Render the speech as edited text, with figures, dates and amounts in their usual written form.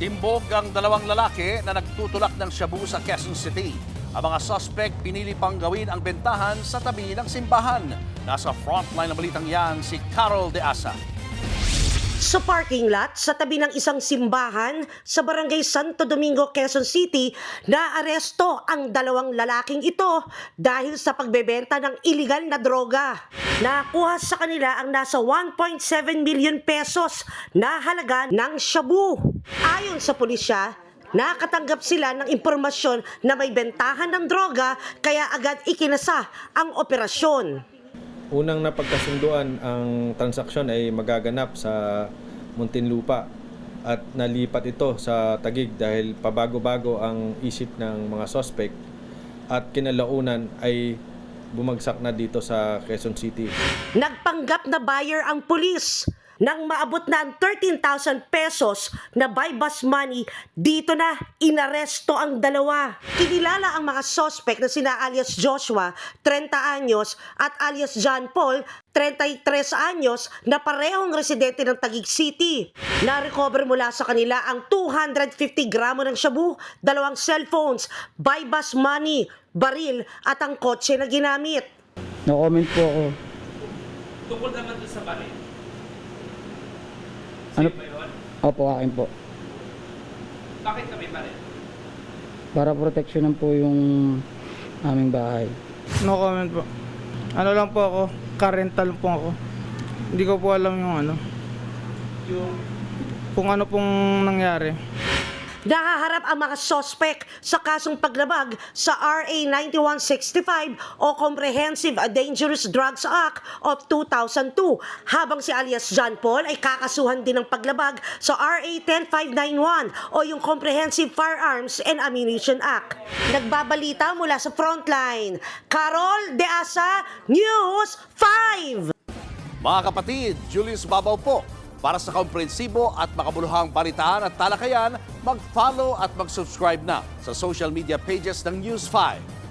Timbog ang dalawang lalaki na nagtutulak ng shabu sa Quezon City. Ang mga suspect pinili pang gawin ang bentahan sa tabi ng simbahan. Nasa frontline ng balitang yan si Carol De Asa. Sa parking lot sa tabi ng isang simbahan sa Barangay Santo Domingo, Quezon City, naaresto ang dalawang lalaking ito dahil sa pagbebenta ng iligal na droga. Nakuha sa kanila ang nasa 1.7 million pesos na halaga ng shabu. Ayon sa pulisya, nakatanggap sila ng impormasyon na may bentahan ng droga kaya agad ikinasa ang operasyon. Unang napagkasunduan ang transaksyon ay magaganap sa Muntinlupa at nalipat ito sa Taguig dahil pabago-bago ang isip ng mga suspect at kinalaunan ay bumagsak na dito sa Quezon City. Nagpanggap na buyer ang pulis. Nang maabot na ang 13,000 pesos na buy bus money, dito na inaresto ang dalawa. Kinilala ang mga suspect na sina alias Joshua, 30 anyos, at alias John Paul, 33 anyos, na parehong residente ng Taguig City. Na-recover mula sa kanila ang 250 gramo ng shabu, 2 cellphones, buy bus money, baril, at ang kotse na ginamit. No-comment po ako. Tungkol naman doon sa baril. Ano? Sa'yo ba yun? Opo, akin po. Bakit kami baril? Para proteksyonan po yung aming bahay. No comment po. Ano lang po ako, car-rental po ako. Hindi ko po alam yung ano, kung ano pong nangyari. Nahaharap ang mga sospek sa kasong paglabag sa RA 9165 o Comprehensive Dangerous Drugs Act of 2002, habang si alias John Paul ay kakasuhan din ng paglabag sa RA 10591 o yung Comprehensive Firearms and Ammunition Act. Nagbabalita mula sa Frontline, Carol De Asa, News 5! Mga kapatid, Julius Babaw po. Para sa komprehensibo at makabuluhang balitaan at talakayan, mag-follow at mag-subscribe na sa social media pages ng News 5.